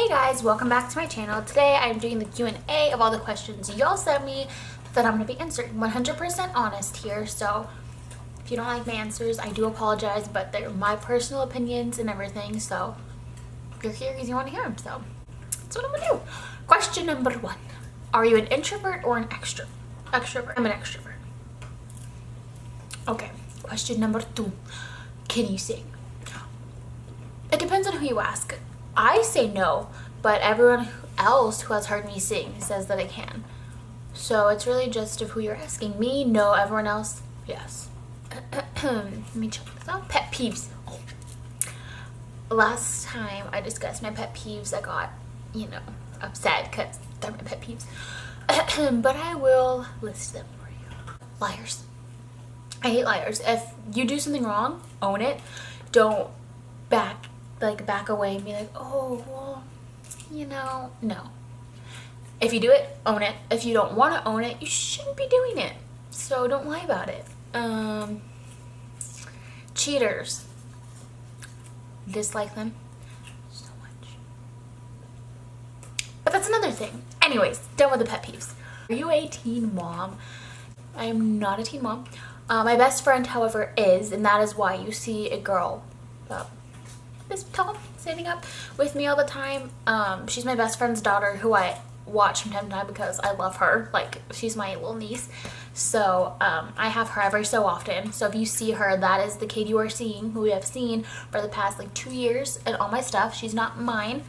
Hey guys, welcome back to my channel. Today I'm doing the Q&A of all the questions y'all sent me that I'm going to be answering. 100% honest here, so if you don't like my answers, I do apologize, but they're my personal opinions and everything, so you're here because you want to hear them, so that's what I'm going to do. Question number 1. Are you an introvert or an extrovert? Extrovert. I'm an extrovert. Okay. Question number 2. Can you sing? It depends on who you ask. I say no, but everyone else who has heard me sing says that I can. So it's really just of who you're asking. Me, no. Everyone else, yes. Let me check this out. Pet peeves. Oh. Last time I discussed my pet peeves, I got, upset because they're my pet peeves. But I will list them for you. Liars. I hate liars. If you do something wrong, own it. Don't back away and be like, oh, well, no. If you do it, own it. If you don't want to own it, you shouldn't be doing it. So don't lie about it. Cheaters. Dislike them so much. But that's another thing. Anyways, done with the pet peeves. Are you a teen mom? I am not a teen mom. My best friend, however, is, and that is why you see a girl this tall standing up with me all the time. She's my best friend's daughter, who I watch from time to time because I love her. Like, she's my little niece. So I have her every so often. So if you see her, that is the kid you are seeing, who we have seen for the past 2 years and all my stuff. She's not mine.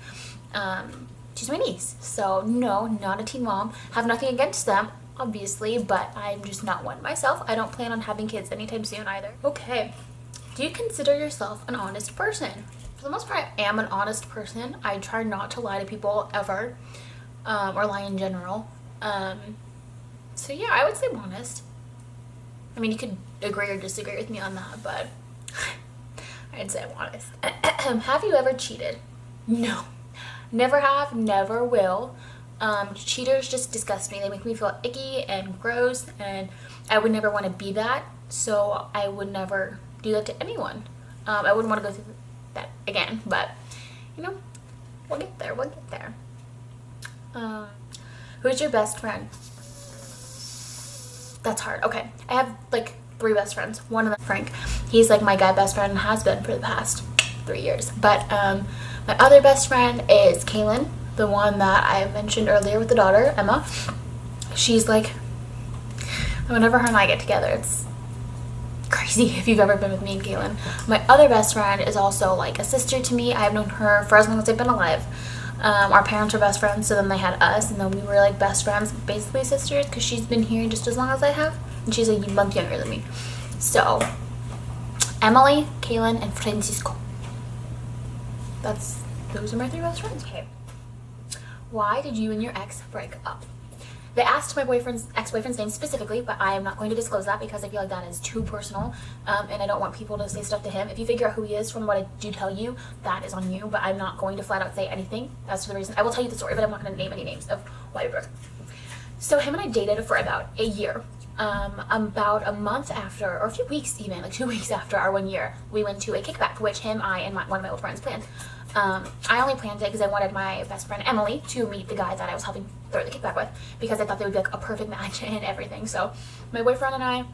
She's my niece. So no, not a teen mom. Have nothing against them, obviously, but I'm just not one myself. I don't plan on having kids anytime soon either. Okay. Do you consider yourself an honest person? For the most part, I am an honest person. I try not to lie to people ever, or lie in general. So yeah, I would say I'm honest. I mean, you could agree or disagree with me on that, but I'd say I'm honest. Have you ever cheated? No. Never have, never will. Cheaters just disgust me. They make me feel icky and gross, and I would never want to be that, so I would never do that to anyone. I wouldn't want to go through that again, but we'll get there. Who's your best friend? That's hard. Okay, I have 3 best friends. One of them, Frank, he's my guy best friend and has been for the past 3 years, but my other best friend is Kaylin, the one that I mentioned earlier with the daughter, Emma. She's whenever her and I get together, it's crazy if you've ever been with me and Kaylin. My other best friend is also a sister to me. I've known her for as long as I've been alive. Our parents were best friends, so then they had us, and then we were best friends, basically sisters, because she's been here just as long as I have, and she's a month younger than me. So Emily, Kaylin, and Francisco. Those are my 3 best friends. Okay. Why did you and your ex break up? They asked my ex-boyfriend's name specifically, but I am not going to disclose that because I feel like that is too personal, and I don't want people to say stuff to him. If you figure out who he is from what I do tell you, that is on you, but I'm not going to flat out say anything as to the reason. I will tell you the story, but I'm not going to name any names of why we broke up. So him and I dated for about a year. About a month after, or a few weeks even, 2 weeks after our 1 year, we went to a kickback, which him, I, and one of my old friends planned. I only planned it because I wanted my best friend Emily to meet the guy that I was helping throw the kickback with, because I thought they would be a perfect match and everything. So my boyfriend and I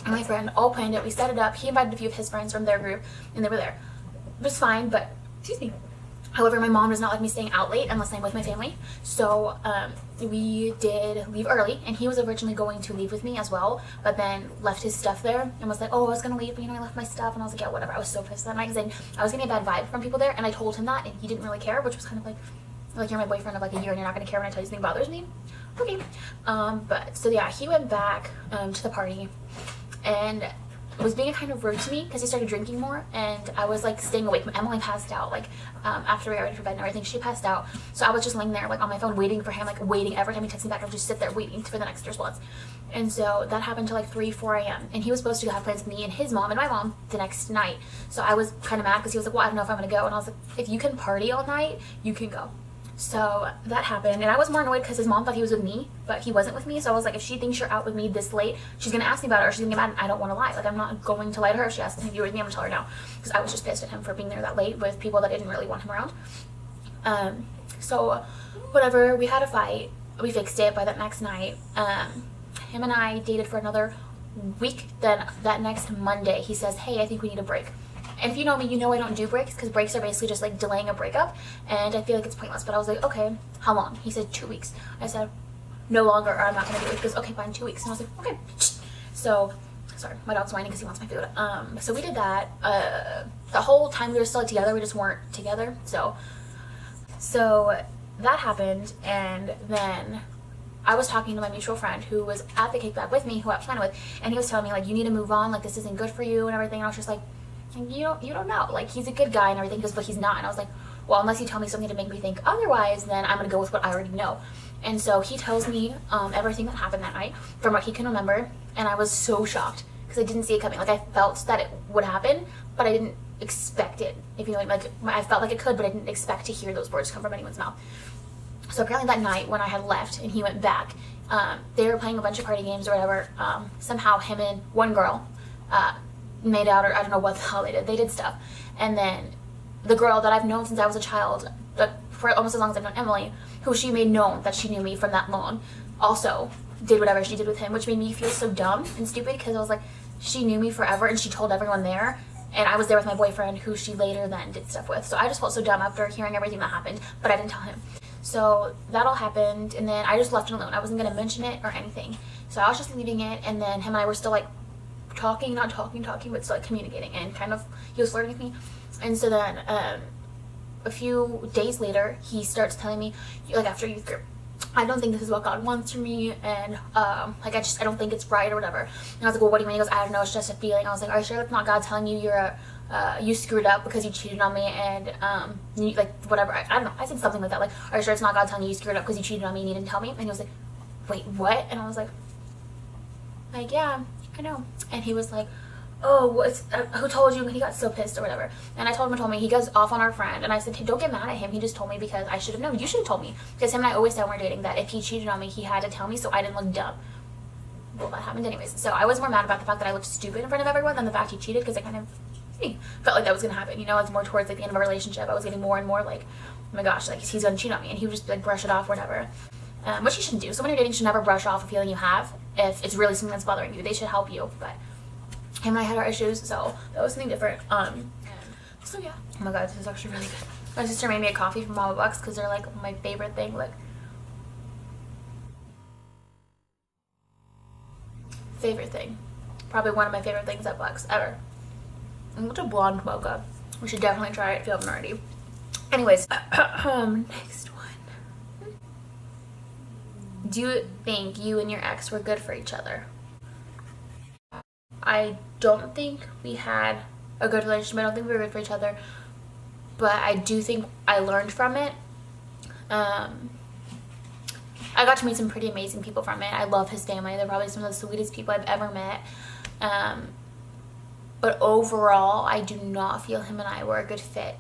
and my friend all planned it. We set it up. He invited a few of his friends from their group, and they were there. It was fine, but excuse me. However, my mom does not like me staying out late unless I'm with my family. So we did leave early, and he was originally going to leave with me as well, but then left his stuff there and was like, oh, I was going to leave, but I left my stuff. And I was like, yeah, whatever. I was so pissed that night because I was getting a bad vibe from people there, and I told him that, and he didn't really care, which was kind of like you're my boyfriend of a year and you're not going to care when I tell you something bothers me. Okay. But so yeah, he went back to the party and was being kind of rude to me because he started drinking more, and I was staying awake. Emily passed out after we got ready for bed and everything. She passed out, so I was just laying there on my phone waiting for him, waiting. Every time he texted me back, I would just sit there waiting for the next response. And so that happened till 3-4 a.m. and he was supposed to have plans with me and his mom and my mom the next night. So I was kind of mad because he was like, well, I don't know if I'm gonna go, and I was like, if you can party all night, you can go. So that happened, and I was more annoyed because his mom thought he was with me, but he wasn't with me. So I was like, if she thinks you're out with me this late, she's gonna ask me about it, or she's gonna get mad, and I don't want to lie. I'm not going to lie to her. If she asks if you're with me, I'm gonna tell her no, because I was just pissed at him for being there that late with people that didn't really want him around. So whatever, we had a fight. We fixed it by that next night. Him and I dated for another week. Then that next Monday, he says, hey, I think we need a break. And if you know me, you know I don't do breaks, because breaks are basically just like delaying a breakup, and I feel like it's pointless. But I was like, okay, how long? He said 2 weeks. I said, no longer, or I'm not gonna do it. He goes, okay, fine, 2 weeks. And I was like, okay. So, sorry, my dog's whining because he wants my food. So we did that. The whole time we were still together, we just weren't together. So that happened, and then I was talking to my mutual friend who was at the kickback with me, who I was planning with, and he was telling me, like, you need to move on, like, this isn't good for you and everything. And I was just like, you don't know. Like, he's a good guy and everything. He goes, but he's not. And I was like, well, unless you tell me something to make me think otherwise, then I'm gonna go with what I already know. And so he tells me everything that happened that night from what he can remember, and I was so shocked because I didn't see it coming. Like, I felt that it would happen, but I didn't expect it. If you know, like I felt like it could, but I didn't expect to hear those words come from anyone's mouth. So apparently that night when I had left and he went back, they were playing a bunch of party games or whatever. Somehow him and one girl made out, or I don't know what the hell they did. They did stuff. And then the girl that I've known since I was a child, for almost as long as I've known Emily, who she made known that she knew me from that long, also did whatever she did with him, which made me feel so dumb and stupid, because I was like, she knew me forever and she told everyone there, and I was there with my boyfriend who she later then did stuff with. So I just felt so dumb after hearing everything that happened, but I didn't tell him. So that all happened, and then I just left it alone. I wasn't going to mention it or anything. So I was just leaving it, and then him and I were still like talking, not talking, but still like communicating, and kind of, he was flirting with me. And so then a few days later, he starts telling me, like, after youth group, I don't think this is what God wants for me, and like, I don't think it's right or whatever. And I was like, well, what do you mean? He goes, I don't know, it's just a feeling. I was like, are you sure that's not God telling you you screwed up because you cheated on me, and you, like, whatever. I don't know, I said something like that, like, are you sure it's not God telling you screwed up because you cheated on me and you didn't tell me? And he was like, wait, what? And I was like, yeah, I know. And he was like, oh, who told you? And he got so pissed or whatever. And I told him, he goes off on our friend. And I said, hey, don't get mad at him. He just told me because I should have known. You should have told me. Because him and I always said when we were dating that if he cheated on me, he had to tell me so I didn't look dumb. Well, that happened anyways. So I was more mad about the fact that I looked stupid in front of everyone than the fact he cheated, because I kind of felt like that was going to happen. You know, it's more towards like the end of our relationship. I was getting more and more like, oh my gosh, like, he's going to cheat on me. And he would just like brush it off or whatever. Which you shouldn't do. So when you're dating, you should never brush off a feeling you have if it's really something that's bothering you. They should help you. But him and I had our issues, so that was something different. So yeah. Oh my god, this is actually really good. My sister made me a coffee from Mama Bucks because they're like my favorite thing. Like, favorite thing. Probably one of my favorite things at Bucks ever. And what's a blonde mocha? We should definitely try it if you haven't already. Anyways, next one. Do you think you and your ex were good for each other? I don't think we had a good relationship. I don't think we were good for each other, but I do think I learned from it. I got to meet some pretty amazing people from it. I love his family. They're probably some of the sweetest people I've ever met. But overall, I do not feel him and I were a good fit.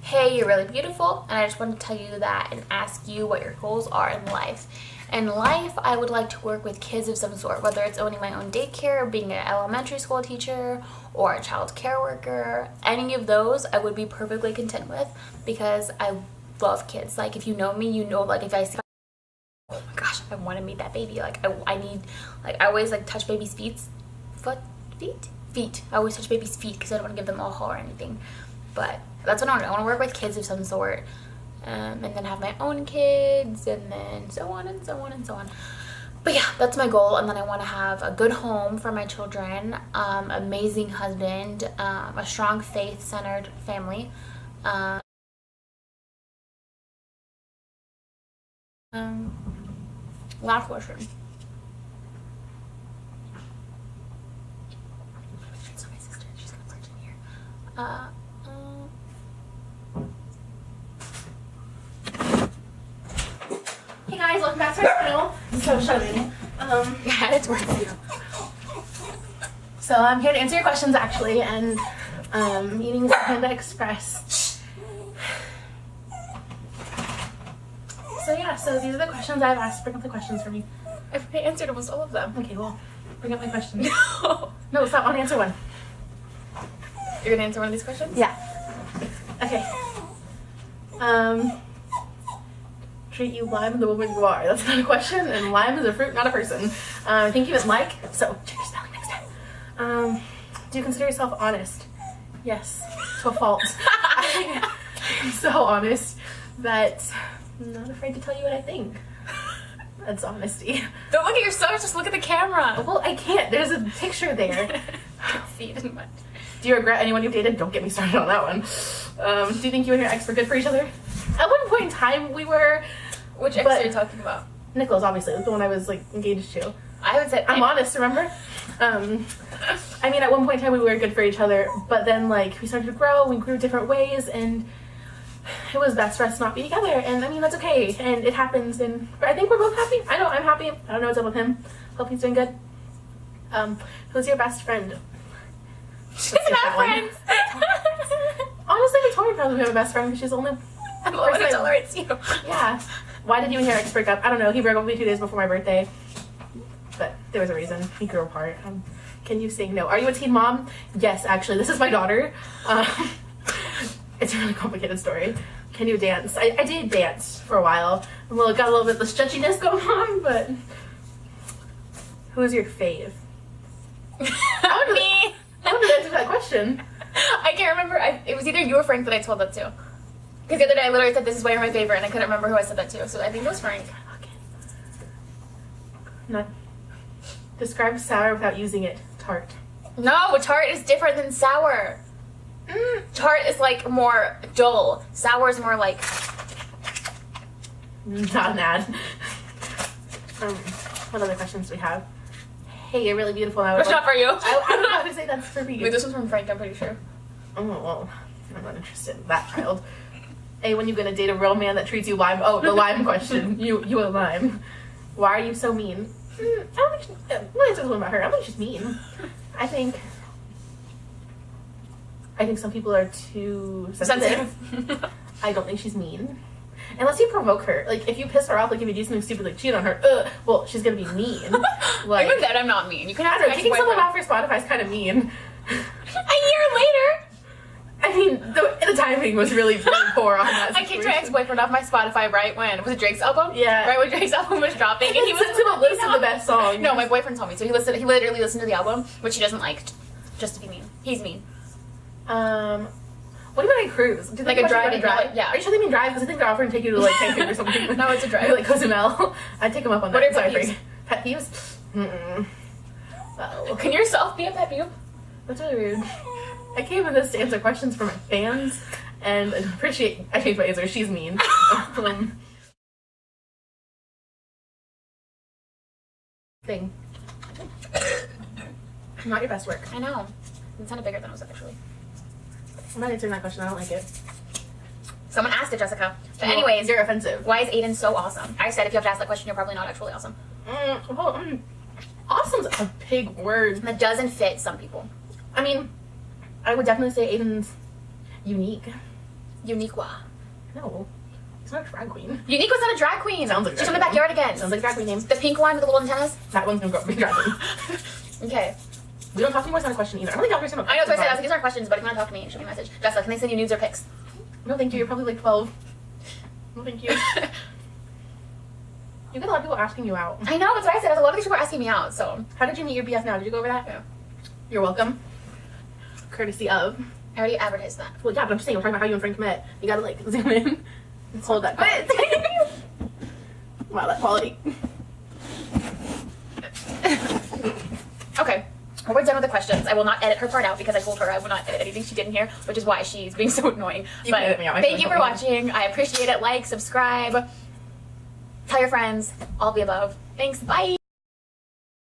Hey, you're really beautiful, and I just wanted to tell you that and ask you what your goals are in life. In life, I would like to work with kids of some sort, whether it's owning my own daycare, being an elementary school teacher, or a child care worker. Any of those I would be perfectly content with, because I love kids. Like, if you know me, you know, like, if I see, oh my gosh, I want to meet that baby. Like, I need, like, I always like touch babies' feet. I always touch babies' feet because I don't want to give them a haul or anything. But that's what I want to do. I want to work with kids of some sort, and then have my own kids, and then so on and so on and so on. But yeah, that's my goal. And then I want to have a good home for my children, amazing husband, a strong faith-centered family, last question. So my sister, she's gonna flirt in here. Hey guys, welcome welcome back to my channel. So shutting. Yeah, it's worth it. So I'm here to answer your questions actually, and eating some Panda Express. So yeah, so these are the questions I've asked. Bring up the questions for me. I've answered almost all of them. Okay, well, bring up my questions. No. No, stop. I want to answer one. You're gonna answer one of these questions? Yeah. Okay. Treat you lime the woman you are. That's not a question, and lime is a fruit, not a person. I think you meant like, so check your spelling next time. Do you consider yourself honest? Yes, to a fault. I'm so honest that I'm not afraid to tell you what I think. That's honesty. Don't look at yourself, just look at the camera. Well, I can't. There's a picture there. Feet and much. Do you regret anyone you've dated? Don't get me started on that one. Do you think you and your ex were good for each other? At one point in time, we were. Which ex But- are you talking about? Nicholas, obviously, the one I was like engaged to. I would say I'm honest, remember? I mean, at one point in time, we were good for each other, but then like we started to grow, we grew different ways, and it was best for us to not be together. And I mean, that's okay, and it happens. And I think we're both happy. I know I'm happy. I don't know what's up with him. Hope he's doing good. Who's your best friend? She doesn't have friends. Honestly, Victoria probably have a best friend because she's the only. I'm the one who tolerates you. Yeah. Why did you and your ex break up? I don't know. He broke up with me 2 days before my birthday. But there was a reason. We grew apart. Can you sing? No. Are you a teen mom? Yes, actually. This is my daughter. It's a really complicated story. Can you dance? I did dance for a while. Got a little bit of the stretchiness going on, but who's your fave? Me. I want to answer that question. I can't remember. It was either you or Frank that I told that to. Because the other day I literally said this is why you're my favorite, and I couldn't remember who I said that to. So I think it was Frank. No. Describe sour without using it. Tart. No, tart is different than sour. Tart is like more dull. Sour is more like. Not an ad. What other questions do we have? Hey, you're really beautiful. It's not for you. I don't know how to say that's for me. Wait, this one's from Frank. I'm pretty sure. Oh, well, I'm not interested in that child. Hey, when you gonna date a real man that treats you lime? Oh, the lime question. You a lime. Why are you so mean? I don't think we'll answer this one about her. I don't think she's mean. I think some people are too sensitive. I don't think she's mean. Unless you provoke her. Like, if you piss her off, like if you do something stupid, like cheat on her, well, she's gonna be mean. Like, Even then, I'm not mean. You can I have don't know, kicking someone off your Spotify is kind of mean. A year later. I mean, the timing was really, really poor on that I kicked my ex-boyfriend off my Spotify right when was it Drake's album? Yeah. Right when Drake's album was dropping, and he was to a list of the best songs. No, my boyfriend told me. So he literally listened to the album, which he doesn't like, just to be mean. He's mean. What do you mean a cruise? Do they Like a drive? Yeah. Are you sure they mean drive? Because I think they're offering to take you to like Cancun or something. No, it's a drive. Like Cozumel. I'd take them up on that. What are Sorry, pet peeves? Pet peeves? Mm-mm. Oh. Can yourself be a pet peeve? That's really rude. I came in this to answer questions from my fans, and I changed my answer. She's mean. Thing. Not your best work. I know. It sounded bigger than it was actually. I'm not answering that question. I don't like it. Someone asked it, Jessica. But Well, anyways, you're offensive. why is Aiden so awesome? I said if you have to ask that question, you're probably not actually awesome. Awesome's a big word. That doesn't fit some people. I mean, I would definitely say Aiden's unique. Uniqua. No, he's not a drag queen. Uniqua's not a drag queen. Sounds like a She's from the drag queen. backyard again. Sounds like a drag queen name. The pink one with the little antennas. That one's gonna be drag queen. Okay. We don't talk anymore. It's not a question either. I don't think I'll understand. I know that's what I said. I was like, these aren't questions, but if you want to talk to me, shoot me a message. Jessica, can they send you nudes or pics? No, thank you. You're probably like 12. No, thank you. You get a lot of people asking you out. I know, that's what I said. A lot of these people are asking me out, so. How did you meet your BF now? Did you go over that? Yeah. You're welcome. Courtesy of. I already advertised that. Well, yeah, but I'm just saying, we're talking about how you and Frank met. You gotta like zoom in and hold that. Wow, that quality. Okay. Well, we're done with the questions. I will not edit her part out because I told her I would not edit anything she didn't hear, which is why she's being so annoying. You but can edit me out. thank you for watching. I appreciate it. Like, subscribe, tell your friends, all the above. Thanks. Bye.